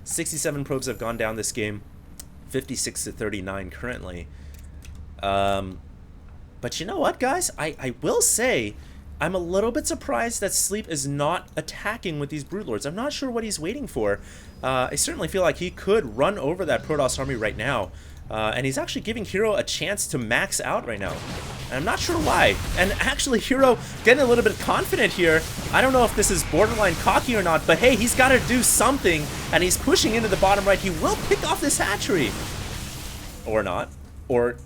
67 probes have gone down this game, 56 to 39 currently. But you know what, guys? I will say I'm a little bit surprised that Sleep is not attacking with these Broodlords. I'm not sure what he's waiting for. I certainly feel like he could run over that Protoss army right now. And he's actually giving Hero a chance to max out right now. And I'm not sure why. And actually, Hero getting a little bit confident here. I don't know if this is borderline cocky or not, but hey, he's got to do something. And he's pushing into the bottom right. He will pick off this hatchery. Or not. Or...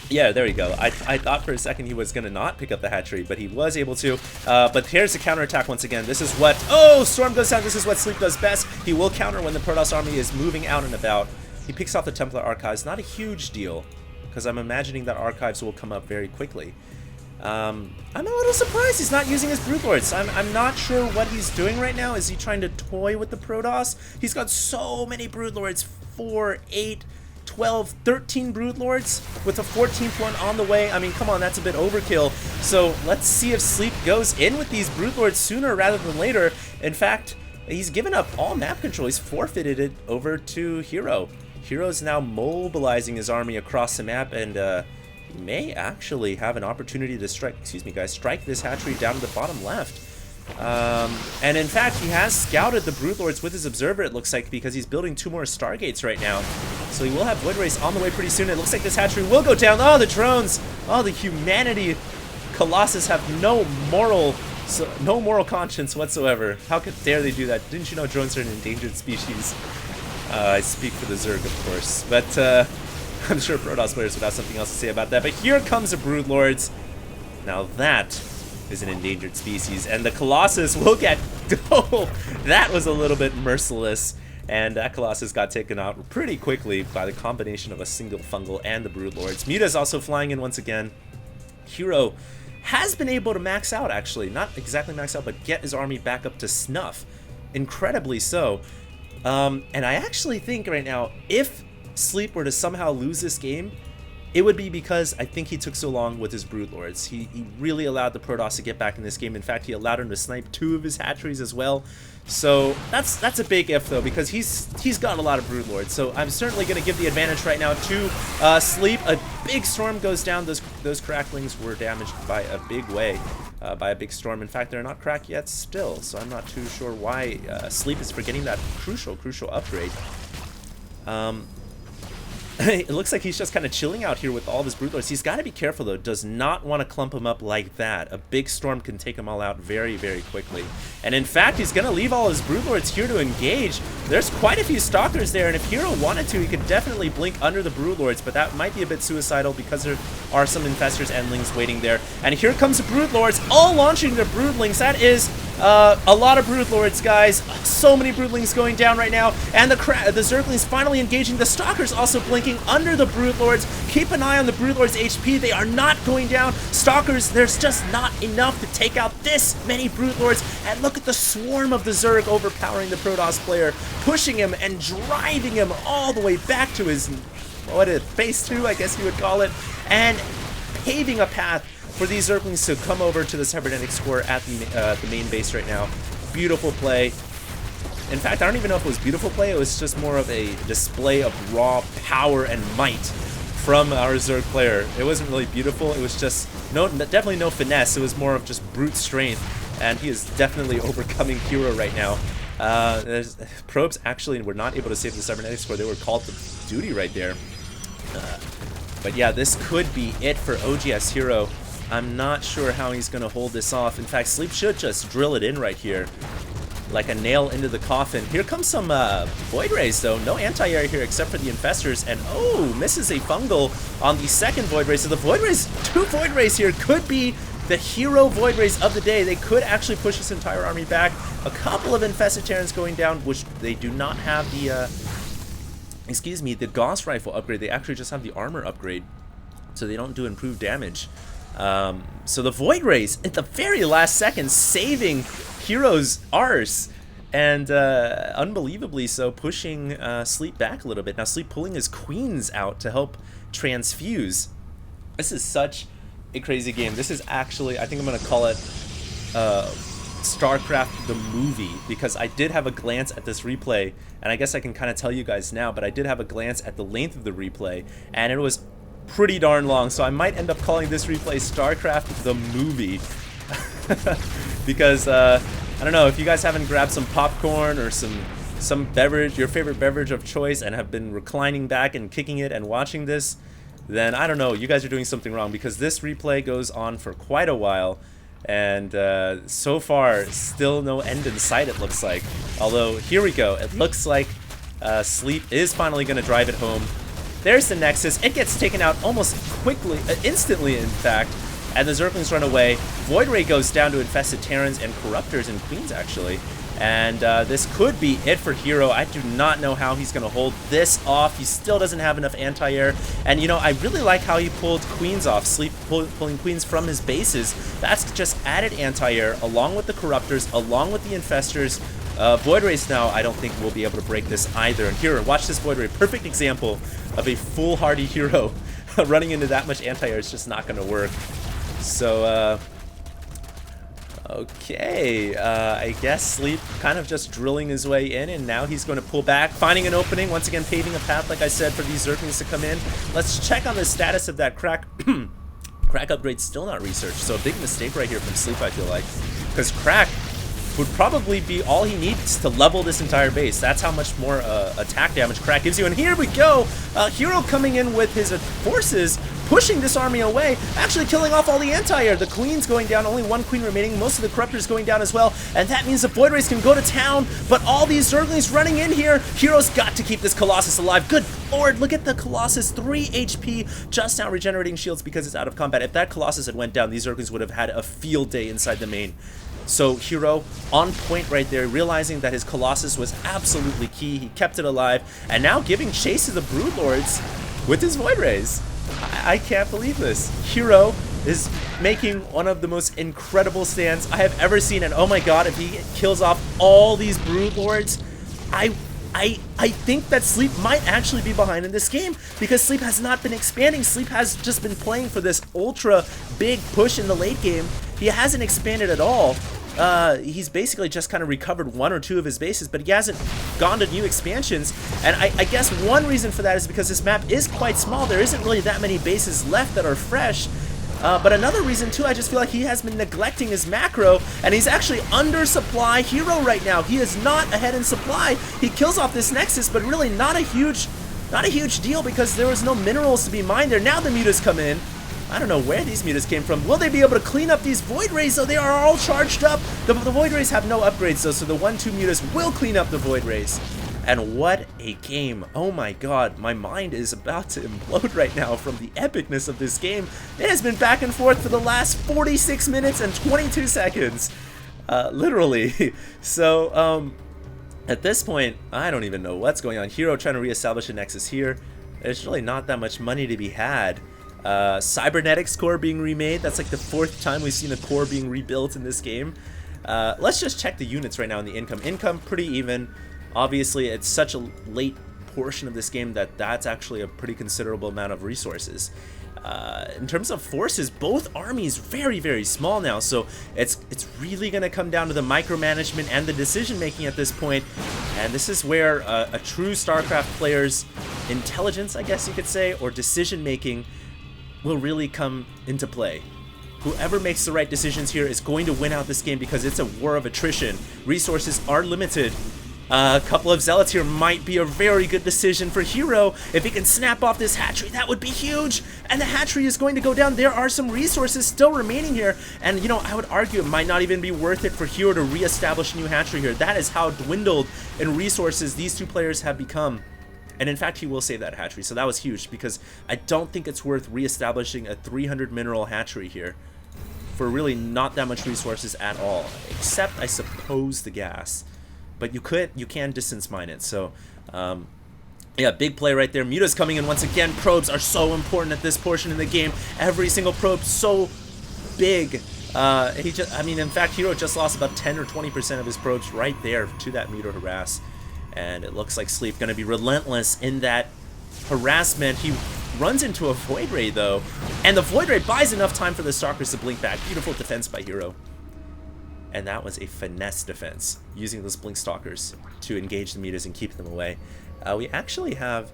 yeah, there you go. I thought for a second he was going to not pick up the hatchery, but he was able to. But here's the counterattack once again. This is what... oh, Storm goes down. This is what Sleep does best. He will counter when the Protoss army is moving out and about. He picks off the Templar Archives. Not a huge deal, because I'm imagining that Archives will come up very quickly. I'm a little surprised he's not using his Broodlords. I'm not sure what he's doing right now. Is he trying to toy with the Protoss? He's got so many Broodlords. 4, 8... 12, 13 Broodlords with a 14th one on the way. I mean, come on, that's a bit overkill. So let's see if Sleep goes in with these Broodlords sooner rather than later. In fact, he's given up all map control. He's forfeited it over to Hero. Hero's now mobilizing his army across the map, and he may actually have an opportunity to strike, excuse me guys, strike this hatchery down to the bottom left. And in fact, he has scouted the Broodlords with his observer, it looks like, because he's building 2 more Stargates right now. So he will have Void Race on the way pretty soon. It looks like this hatchery will go down. Oh, the drones! Oh, the humanity! Colossus have no moral conscience whatsoever. How could dare they do that? Didn't you know drones are an endangered species? I speak for the Zerg, of course. But I'm sure Protoss players would have something else to say about that. But here comes the Broodlords. Now that is an endangered species, and the Colossus will get... oh, that was a little bit merciless, and that Colossus got taken out pretty quickly by the combination of a single fungal and the Broodlords. Muta's also flying in once again. Hero has been able to max out, actually. Not exactly max out, but get his army back up to snuff. Incredibly so. And I actually think right now, if Sleep were to somehow lose this game, it would be because I think he took so long with his Broodlords. He really allowed the Protoss to get back in this game. In fact, he allowed him to snipe 2 of his hatcheries as well. So that's a big if, though, because he's got a lot of Broodlords. So I'm certainly going to give the advantage right now to Sleep. A big storm goes down. Those cracklings were damaged by a big way, by a big storm. In fact, they're not cracked yet still, so I'm not too sure why Sleep is forgetting that crucial upgrade. It looks like he's just kind of chilling out here with all of his Broodlords. He's got to be careful, though. Does not want to clump him up like that. A big storm can take them all out very, very quickly. And in fact, he's going to leave all his Broodlords here to engage. There's quite a few Stalkers there, and if Hero wanted to, he could definitely blink under the Broodlords, but that might be a bit suicidal because there are some Infestors and Lings waiting there. And here comes the Broodlords, all launching their Broodlings. That is a lot of Broodlords, guys. So many Broodlings going down right now, and the Zerglings finally engaging. The Stalkers also blinking under the Broodlords. Keep an eye on the Broodlords' HP. They are not going down. Stalkers, there's just not enough to take out this many Broodlords. And look at the swarm of the Zerg overpowering the Protoss player, pushing him and driving him all the way back to his, base 2, I guess you would call it, and paving a path for these Zerglings to come over to the Cybernetics core at the main base right now. Beautiful play. In fact, I don't even know if it was beautiful play. It was just more of a display of raw power and might from our Zerg player. It wasn't really beautiful. It was just definitely no finesse. It was more of just brute strength, and he is definitely overcoming Hero right now. Probes actually were not able to save the Cybernetics core. They were called to duty right there. But yeah, this could be it for oGs.Hero. I'm not sure how he's going to hold this off. In fact, Sleep should just drill it in right here, like a nail into the coffin. Here comes some Void Rays, though. No anti-air here except for the Infestors. And, oh, misses a fungal on the second Void Ray. So the Void Rays, 2 Void Rays here, could be the Hero Void Rays of the day. They could actually push this entire army back. A couple of Infested Terrans going down, which they do not have the, the Gauss Rifle upgrade. They actually just have the armor upgrade, so they don't do improved damage. So the Void Rays, at the very last second, saving Hero's arse, and unbelievably so, pushing Sleep back a little bit. Now Sleep pulling his Queens out to help transfuse. This is such a crazy game. This is actually, I think I'm going to call it Starcraft the movie, because I did have a glance at this replay, and I guess I can kind of tell you guys now, but I did have a glance at the length of the replay, and it was pretty darn long, so I might end up calling this replay Starcraft the movie. Because, I don't know, if you guys haven't grabbed some popcorn or some beverage, your favorite beverage of choice, and have been reclining back and kicking it and watching this, then I don't know, you guys are doing something wrong, because this replay goes on for quite a while. And so far, still no end in sight, it looks like. Although, here we go. It looks like Sleep is finally going to drive it home. There's the Nexus. It gets taken out almost quickly, instantly, in fact. And the Zerglings run away. Void Ray goes down to infested Terrans and Corruptors and Queens, actually. And this could be it for Hero. I do not know how he's going to hold this off. He still doesn't have enough anti-air. And, you know, I really like how he pulled Queens off. Sleep pulling Queens from his bases. That's just added anti-air, along with the Corruptors, along with the Infestors. Void Rays now, I don't think we'll be able to break this either. And here, watch this Void Ray. Perfect example of a foolhardy Hero. Running into that much anti-air is just not going to work. So, okay, I guess Sleep kind of just drilling his way in, and now he's going to pull back, finding an opening, once again paving a path, like I said, for these Zerglings to come in. Let's check on the status of that crack. Crack upgrade still not researched, so a big mistake right here from Sleep, I feel like. Because Crack would probably be all he needs to level this entire base. That's how much more attack damage Crack gives you. And here we go! Hero coming in with his forces, pushing this army away, actually killing off all the anti-air. The Queen's going down, only one Queen remaining, most of the Corruptors going down as well, and that means the Void Rays can go to town, but all these Zerglings running in here. Hero's got to keep this Colossus alive. Good lord, look at the Colossus, 3 HP, just now regenerating shields because it's out of combat. If that Colossus had went down, these Zerglings would have had a field day inside the main. So Hero on point right there, realizing that his Colossus was absolutely key. He kept it alive, and now giving chase to the Broodlords with his Void Rays. I can't believe this. Hero is making one of the most incredible stands I have ever seen, and oh my god, if he kills off all these Broodlords, I think that Sleep might actually be behind in this game, because Sleep has not been expanding. Sleep has just been playing for this ultra big push in the late game. He hasn't expanded at all. He's basically just kind of recovered 1 or 2 of his bases, but he hasn't gone to new expansions. And I guess one reason for that is because this map is quite small. There isn't really that many bases left that are fresh. But another reason too, I just feel like he has been neglecting his macro, and he's actually under supply Hero right now. He is not ahead in supply. He kills off this Nexus, but really not a huge deal, because there was no minerals to be mined there. Now the mutas come in. I don't know where these mutas came from. Will they be able to clean up these Void Rays, though? They are all charged up. The Void Rays have no upgrades, though, so the 1-2 mutas will clean up the Void Rays. And what a game. Oh my god, my mind is about to implode right now from the epicness of this game. It has been back and forth for the last 46 minutes and 22 seconds. Literally. So, at this point, I don't even know what's going on. Hero trying to reestablish a Nexus here. There's really not that much money to be had. Cybernetics core being remade. That's like the 4th time we've seen a core being rebuilt in this game. Let's just check the units right now in the income. Income pretty even. Obviously, it's such a late portion of this game that that's actually a pretty considerable amount of resources. In terms of forces, both armies very, very small now, so it's really going to come down to the micromanagement and the decision-making at this point. And this is where a true StarCraft player's intelligence, I guess you could say, or decision-making will really come into play. Whoever makes the right decisions here is going to win out this game, because it's a war of attrition. Resources are limited. A couple of Zealots here might be a very good decision for Hero. If he can snap off this hatchery, that would be huge. And the hatchery is going to go down. There are some resources still remaining here. And, you know, I would argue it might not even be worth it for Hero to reestablish a new hatchery here. That is how dwindled in resources these two players have become. And in fact, he will save that hatchery. So that was huge, because I don't think it's worth reestablishing a 300 mineral hatchery here for really not that much resources at all. Except, I suppose, the gas. But you can distance mine it, so yeah, big play right there. Muta's coming in once again. Probes are so important at this portion in the game. Every single probe so big. I mean, in fact, Hero just lost about 10 or 20% of his probes right there to that Muta harass, and it looks like Sleep gonna be relentless in that harassment. He runs into a Void Ray though, and the Void Ray buys enough time for the Stalkers to blink back. Beautiful defense by Hero. and that was a finesse defense, using those Blink Stalkers to engage the mutas and keep them away. We actually have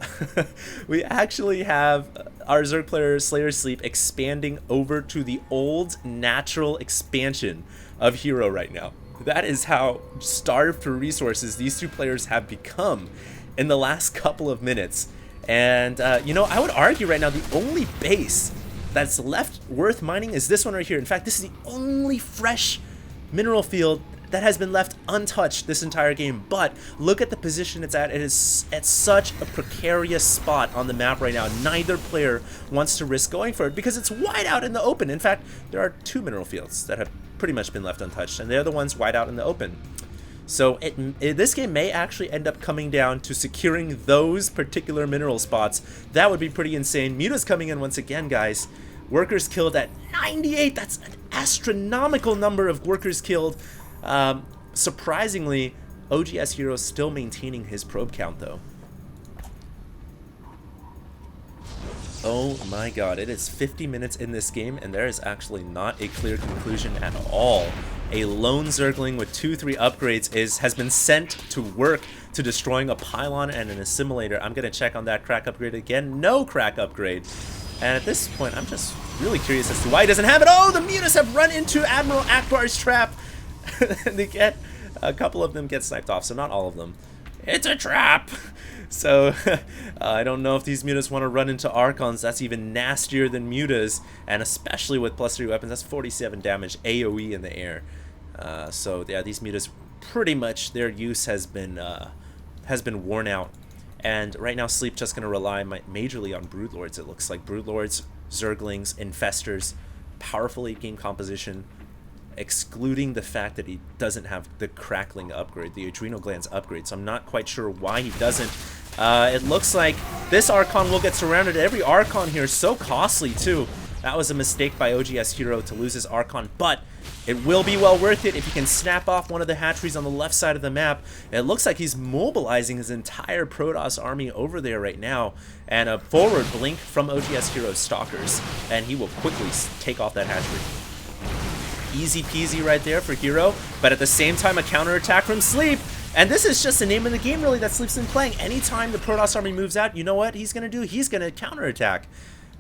our Zerg player SlayerS.Sleep expanding over to the old natural expansion of Hero right now. That is how starved for resources these two players have become in the last couple of minutes. And you know, I would argue right now the only base that's left worth mining is this one right here. In fact, this is the only fresh mineral field that has been left untouched this entire game. But look at the position it's at. It is at such a precarious spot on the map right now. Neither player wants to risk going for it because it's wide out in the open. In fact, there are 2 mineral fields that have pretty much been left untouched, and they're the ones wide out in the open. So this game may actually end up coming down to securing those particular mineral spots. That would be pretty insane. Muta's coming in once again, guys. Workers killed at 98. That's an astronomical number of workers killed. Surprisingly, oGs.Hero is still maintaining his probe count, though. Oh my god, it is 50 minutes in this game, and there is actually not a clear conclusion at all. A lone Zergling with 2-3 upgrades has been sent to work to destroying a pylon and an assimilator. I'm going to check on that crack upgrade again. No crack upgrade. And at this point, I'm just really curious as to why he doesn't have it. Oh, the mutas have run into Admiral Akbar's trap. They get a couple of them get sniped off, so not all of them. It's a trap. So I don't know if these mutas want to run into Archons. That's even nastier than mutas, and especially with +3 weapons, that's 47 damage AoE in the air. So yeah, these mutas pretty much their use has been worn out. And right now, Sleep just going to rely majorly on Broodlords. It looks like Broodlords, Zerglings, Infestors, powerful 8-game composition, excluding the fact that he doesn't have the Crackling upgrade, the Adrenal Glands upgrade. So I'm not quite sure why he doesn't. It looks like this Archon will get surrounded. Every Archon here is so costly too. That was a mistake by oGs.Hero to lose his Archon, but it will be well worth it if he can snap off one of the hatcheries on the left side of the map. It looks like he's mobilizing his entire Protoss army over there right now, and a forward blink from oGs.Hero's Stalkers, and he will quickly take off that hatchery. Easy peasy right there for Hero, but at the same time a counterattack from Sleep. And this is just the name of the game really that Sleep's been playing. Anytime the Protoss army moves out, you know what he's going to do? He's going to counterattack.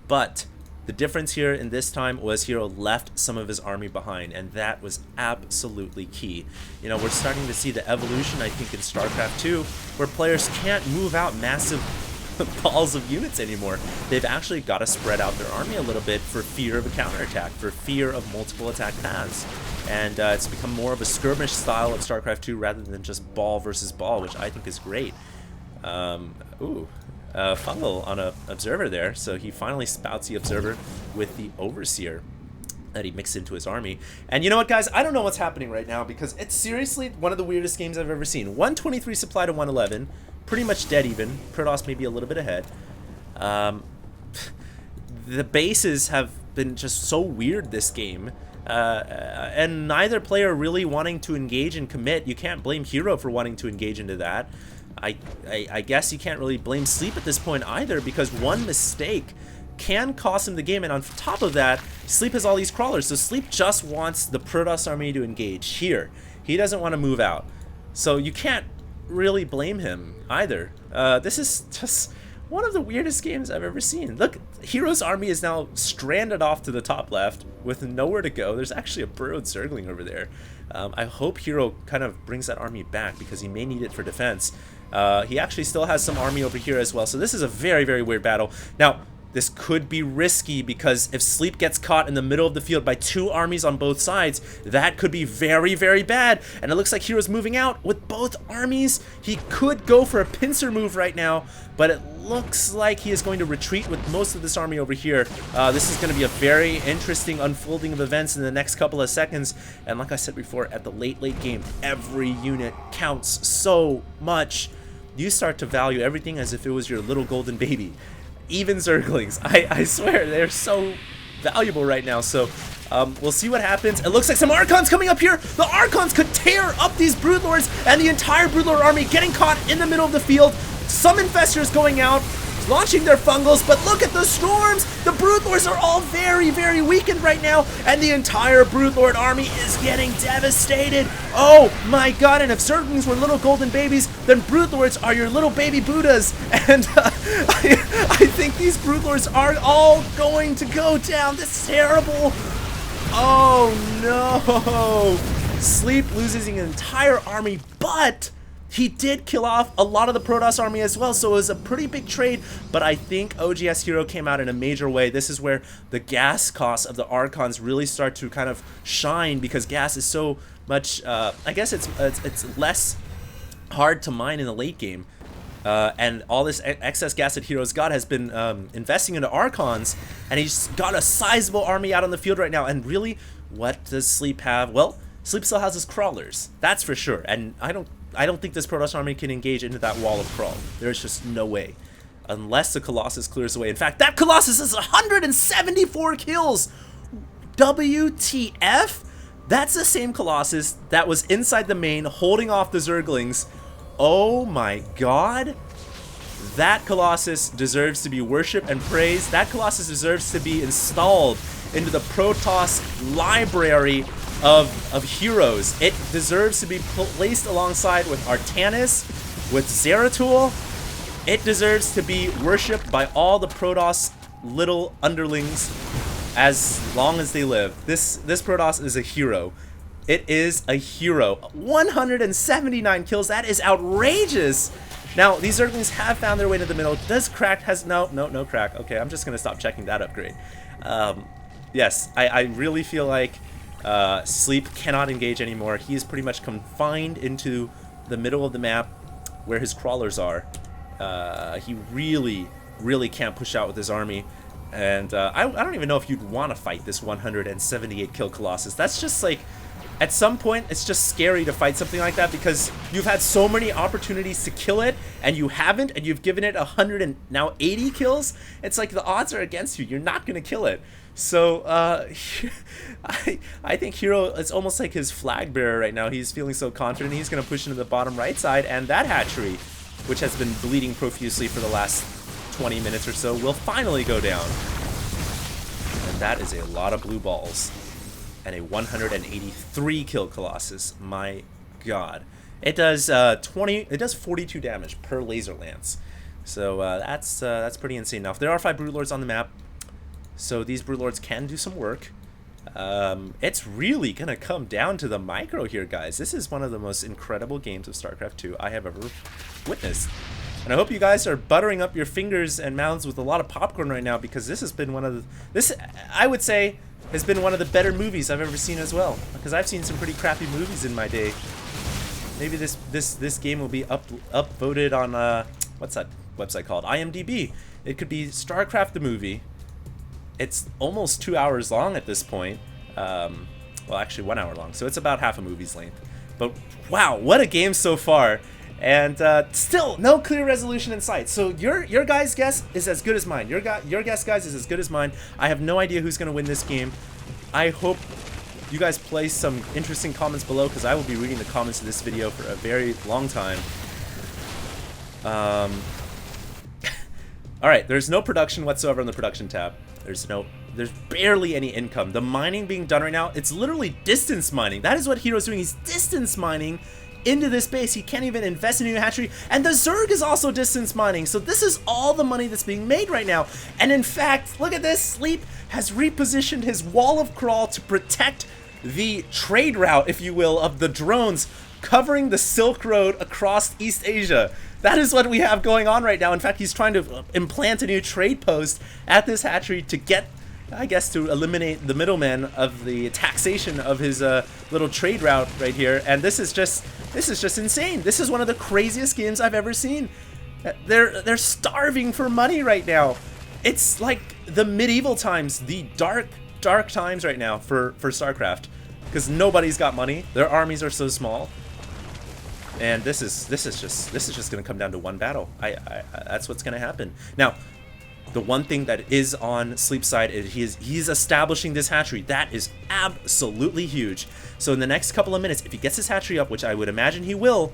But the difference here in this time was Hero left some of his army behind, and that was absolutely key. You know, we're starting to see the evolution, I think, in Starcraft 2, where players can't move out massive balls of units anymore. They've actually got to spread out their army a little bit for fear of a counterattack, for fear of multiple attack paths. And it's become more of a skirmish style of StarCraft 2 rather than just ball versus ball, which I think is great. Fungal on a Observer there, so he finally spouts the Observer with the Overseer that he mixed into his army. And you know what, guys? I don't know what's happening right now because it's seriously one of the weirdest games I've ever seen. 123 supply to 111, pretty much dead even. Protoss maybe a little bit ahead. The bases have been just so weird this game. And neither player really wanting to engage and commit. You can't blame Hero for wanting to engage into that. I guess you can't really blame Sleep at this point either, because one mistake can cost him the game, and on top of that, Sleep has all these crawlers, so Sleep just wants the Protoss army to engage here. He doesn't want to move out, so you can't really blame him either. This is just one of the weirdest games I've ever seen. Look, Hero's army is now stranded off to the top left with nowhere to go. There's actually a burrowed Zergling over there. I hope Hero kind of brings that army back because he may need it for defense. He actually still has some army over here as well, so this is a very, very weird battle. Now, this could be risky because if Sleep gets caught in the middle of the field by 2 armies on both sides, that could be very, very bad. And it looks like Hero's moving out with both armies. He could go for a pincer move right now, but it looks like he is going to retreat with most of this army over here. This is going to be a very interesting unfolding of events in the next couple of seconds. And like I said before, at the late game, every unit counts so much. You start to value everything as if it was your little golden baby. Even Zerglings, I swear, they're so valuable right now. So we'll see what happens. It looks like some Archons coming up here. The Archons could tear up these Broodlords, and the entire Broodlord army getting caught in the middle of the field. Some Infestors going out. launching their fungals, but look at the storms! The Broodlords are all very, very weakened right now, and the entire Broodlord army is getting devastated. Oh my god, and if Zerglings were little golden babies, then Broodlords are your little baby Buddhas, and I think these Broodlords are all going to go down. This is terrible. Oh no! Sleep loses an entire army, but he did kill off a lot of the Protoss army as well, so it was a pretty big trade, but I think oGs.Hero came out in a major way. This is where the gas costs of the Archons really start to kind of shine, because gas is so much, I guess it's less hard to mine in the late game. And all this excess gas that Hero's got has been investing into Archons, and he's got a sizable army out on the field right now. And really, what does Sleep have? Well, Sleep still has his crawlers, that's for sure. And I don't think this Protoss army can engage into that wall of crawl. There's just no way, unless the Colossus clears away. In fact, that Colossus is 174 kills. WTF? That's the same Colossus that was inside the main holding off the Zerglings. Oh my god. That Colossus deserves to be worshipped and praised. That Colossus deserves to be installed into the Protoss library of heroes. It deserves to be placed alongside with Artanis, with Zeratul. It deserves to be worshipped by all the Protoss little underlings as long as they live. This Protoss is a hero. It is a hero. 179 kills. That is outrageous. Now, these Zerglings have found their way to the middle. Does Crack has no Crack. Okay, I'm just gonna stop checking that upgrade. Yes, I really feel like Sleep cannot engage anymore. He is pretty much confined into the middle of the map where his crawlers are. He really can't push out with his army. And I don't even know if you'd want to fight this 178 kill Colossus. That's just like, at some point, it's just scary to fight something like that, because you've had so many opportunities to kill it, and you haven't, and you've given it 180 kills. It's like the odds are against you. You're not going to kill it. So I think Hero, it's almost like his flag bearer right now. He's feeling so confident. He's going to push into the bottom right side, and that hatchery, which has been bleeding profusely for the last 20 minutes or so, will finally go down. And that is a lot of blue balls. And a 183 kill Colossus. My god. It does 42 damage per laser lance. So that's pretty insane. Now, if there are 5 Broodlords on the map, so these Broodlords can do some work. It's really gonna come down to the micro here, guys. This is one of the most incredible games of StarCraft 2 I have ever witnessed. And I hope you guys are buttering up your fingers and mouths with a lot of popcorn right now, because this has been one of the, I would say, has been one of the better movies I've ever seen as well. Because I've seen some pretty crappy movies in my day. Maybe this game will be upvoted on what's that website called? IMDb. It could be StarCraft the movie. It's almost 2 hours long at this point. Well, actually 1 hour long, so it's about half a movie's length. But wow, what a game so far! And still no clear resolution in sight. So your guys' guess is as good as mine. Your guess, guys, is as good as mine. I have no idea who's gonna win this game. I hope you guys place some interesting comments below, because I will be reading the comments of this video for a very long time. All right, there's no production whatsoever on the production tab. There's barely any income. The mining being done right now, it's literally distance mining. That is what Hero's doing. He's distance mining into this base. He can't even invest in a new hatchery, and the Zerg is also distance mining. So this is all the money that's being made right now. And in fact, look at this. Sleep has repositioned his wall of crawl to protect the trade route, if you will, of the drones covering the Silk Road across East Asia. That is what we have going on right now. In fact, he's trying to implant a new trade post at this hatchery to get, I guess, to eliminate the middleman of the taxation of his little trade route right here. And this is just insane. This is one of the craziest games I've ever seen. They're starving for money right now. It's like the medieval times, the dark times right now for StarCraft, because nobody's got money. Their armies are so small. And this is just going to come down to one battle. That's what's going to happen. Now, the one thing that is on Sleep's side is he's establishing this hatchery. That is absolutely huge. So in the next couple of minutes, if he gets his hatchery up, which I would imagine he will,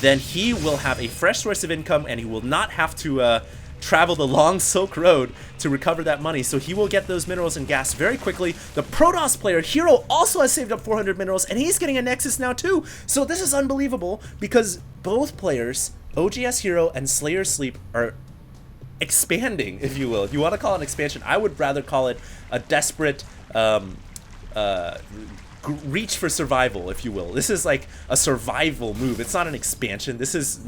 then he will have a fresh source of income, and he will not have to travel the long Silk Road to recover that money, so he will get those minerals and gas very quickly. The Protoss player, Hero, also has saved up 400 minerals, and he's getting a Nexus now too. So this is unbelievable, because both players, oGs.Hero and SlayerS.Sleep, are expanding, if you will. If you want to call it an expansion, I would rather call it a desperate reach for survival, if you will. This is like a survival move. It's not an expansion. This is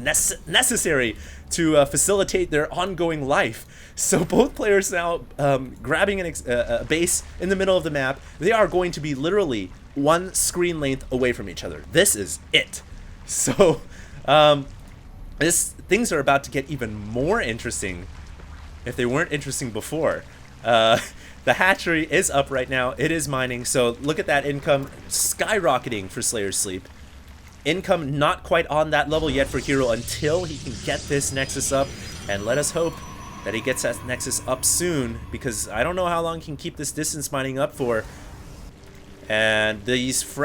necessary to facilitate their ongoing life. So both players now grabbing a base in the middle of the map. They are going to be literally one screen length away from each other. This is it. So things are about to get even more interesting if they weren't interesting before. The hatchery is up right now. It is mining. So look at that income skyrocketing for SlayerS.Sleep. Income not quite on that level yet for Hero until he can get this Nexus up. And let us hope that he gets that Nexus up soon, because I don't know how long he can keep this distance mining up for. And this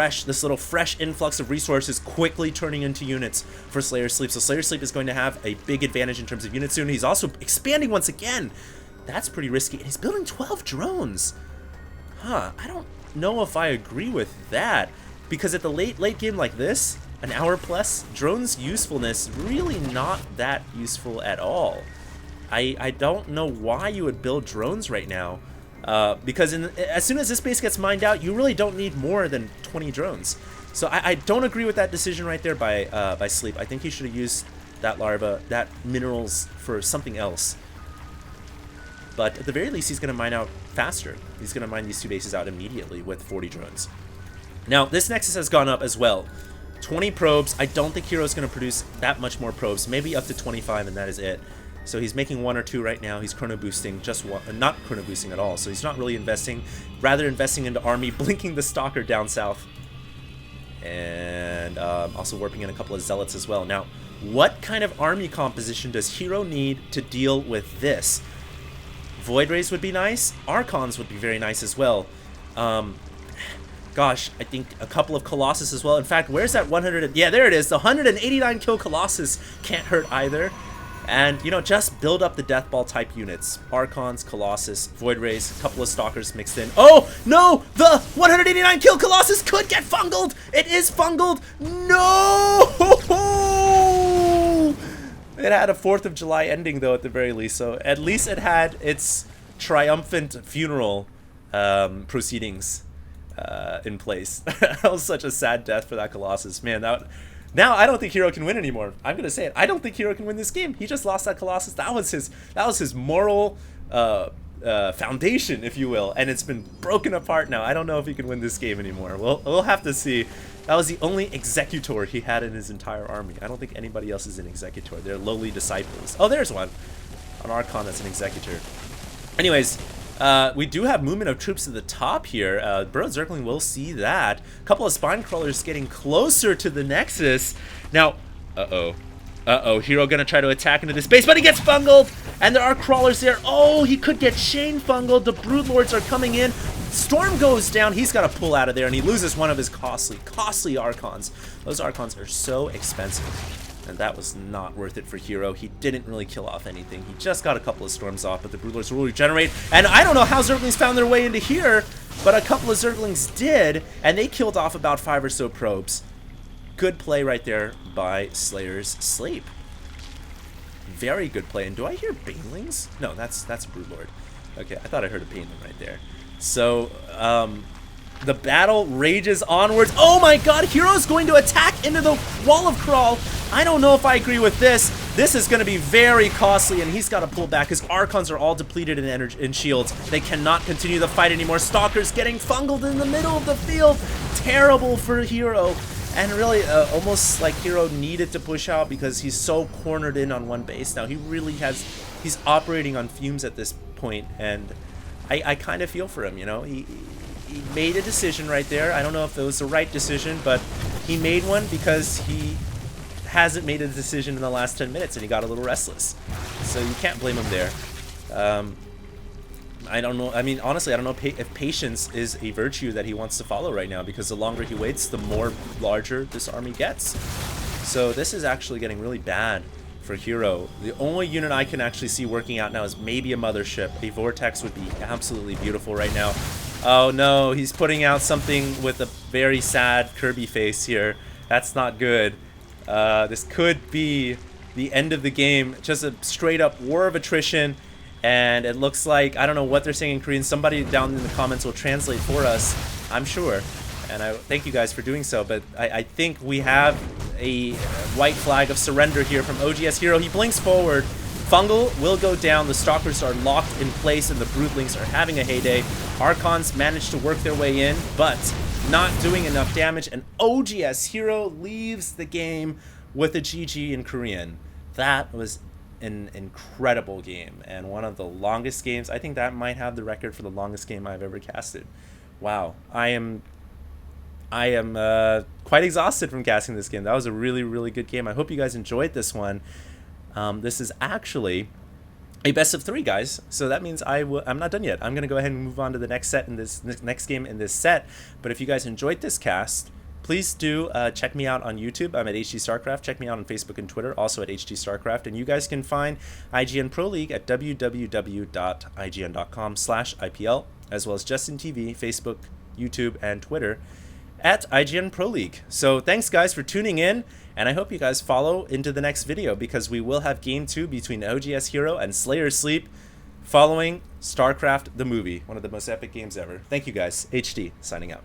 little fresh influx of resources quickly turning into units for SlayerS.Sleep. So SlayerS.Sleep is going to have a big advantage in terms of units soon. He's also expanding once again. That's pretty risky. And he's building 12 drones. Huh, I don't know if I agree with that. Because at the late game like this, an hour plus, drones' usefulness really not that useful at all. I don't know why you would build drones right now. Because as soon as this base gets mined out, you really don't need more than 20 drones. So I don't agree with that decision right there by Sleep. I think he should have used that larva, that minerals, for something else. But at the very least, he's going to mine out faster. He's going to mine these two bases out immediately with 40 drones. Now, this Nexus has gone up as well. 20 probes. I don't think Hero's going to produce that much more probes. Maybe up to 25, and that is it. So he's making 1 or 2 right now. He's chrono boosting, just one, not chrono boosting at all. So he's not really investing, rather investing into army, blinking the Stalker down south. And also warping in a couple of Zealots as well. Now, what kind of army composition does Hero need to deal with this? Void Rays would be nice. Archons would be very nice as well. Gosh, I think a couple of Colossus as well. In fact, where's that 100? Yeah, there it is. The 189 kill Colossus can't hurt either. And, you know, just build up the Death Ball type units. Archons, Colossus, Void Rays, a couple of Stalkers mixed in. Oh, no! The 189 kill Colossus could get fungled! It is fungled! No! It had a 4th of July ending, though, at the very least. So at least it had its triumphant funeral proceedings in place. That was such a sad death for that Colossus. Man, now I don't think Hero can win anymore. I'm gonna say it. I don't think Hero can win this game. He just lost that Colossus. That was his moral foundation, if you will, and it's been broken apart now. I don't know if he can win this game anymore. We'll have to see. That was the only Executor he had in his entire army. I don't think anybody else is an Executor. They're lowly disciples. Oh, there's one. An Archon that's an Executor. Anyways, we do have movement of troops to the top here. Burrowed Zergling will see that. A couple of Spine Crawlers getting closer to the Nexus. Now, Hero gonna try to attack into this base, but he gets fungled! And there are Crawlers there. Oh, he could get Shane fungled. The Broodlords are coming in. Storm goes down. He's got to pull out of there, and he loses one of his costly Archons. Those Archons are so expensive. And that was not worth it for Hero. He didn't really kill off anything. He just got a couple of Storms off, but the Broodlords will regenerate. And I don't know how Zerglings found their way into here, but a couple of Zerglings did, and they killed off about 5 or so probes. Good play right there by SlayerS.Sleep. Very good play. And do I hear Banelings? No, that's a Broodlord. Okay, I thought I heard a Baneling right there. So, the battle rages onwards. Oh my god, Hero's going to attack into the wall of Crawl. I don't know if I agree with this. This is going to be very costly, and he's got to pull back. His Archons are all depleted in energy, in shields. They cannot continue the fight anymore. Stalker's getting fungled in the middle of the field. Terrible for Hero. And really, almost like Hero needed to push out because he's so cornered in on one base. Now, he's operating on fumes at this point, and I kind of feel for him, you know. He made a decision right there. I don't know if it was the right decision, but he made one because he hasn't made a decision in the last 10 minutes, and he got a little restless. So you can't blame him there. I don't know. I mean, honestly, I don't know if patience is a virtue that he wants to follow right now, because the longer he waits, the more larger this army gets. So this is actually getting really bad for Hero. The only unit I can actually see working out now is maybe a mothership. A Vortex would be absolutely beautiful right now. Oh no, he's putting out something with a very sad Kirby face here. That's not good. This could be the end of the game. Just a straight up war of attrition. And it looks like, I don't know what they're saying in Korean. Somebody down in the comments will translate for us, I'm sure. And I thank you guys for doing so. But I think we have a white flag of surrender here from oGs.Hero. He blinks forward. Fungal will go down. The Stalkers are locked in place, and the Broodlings are having a heyday. Archons managed to work their way in, but not doing enough damage. And oGs.Hero leaves the game with a GG in Korean. That was an incredible game, and one of the longest games. I think that might have the record for the longest game I've ever casted. Wow, I am quite exhausted from casting this game. That was a really, really good game. I hope you guys enjoyed this one. This is actually a best of 3, guys. So that means I'm not done yet. I'm gonna go ahead and move on to the next set in this next game in this set. But if you guys enjoyed this cast, please do check me out on YouTube. I'm at HDStarcraft. Check me out on Facebook and Twitter, also at HDStarcraft. And you guys can find IGN Pro League at www.ign.com/IPL, as well as Justin TV, Facebook, YouTube, and Twitter at IGN Pro League. So thanks, guys, for tuning in. And I hope you guys follow into the next video, because we will have Game 2 between oGs.Hero and SlayerS.Sleep following Starcraft the movie. One of the most epic games ever. Thank you, guys. HD, signing out.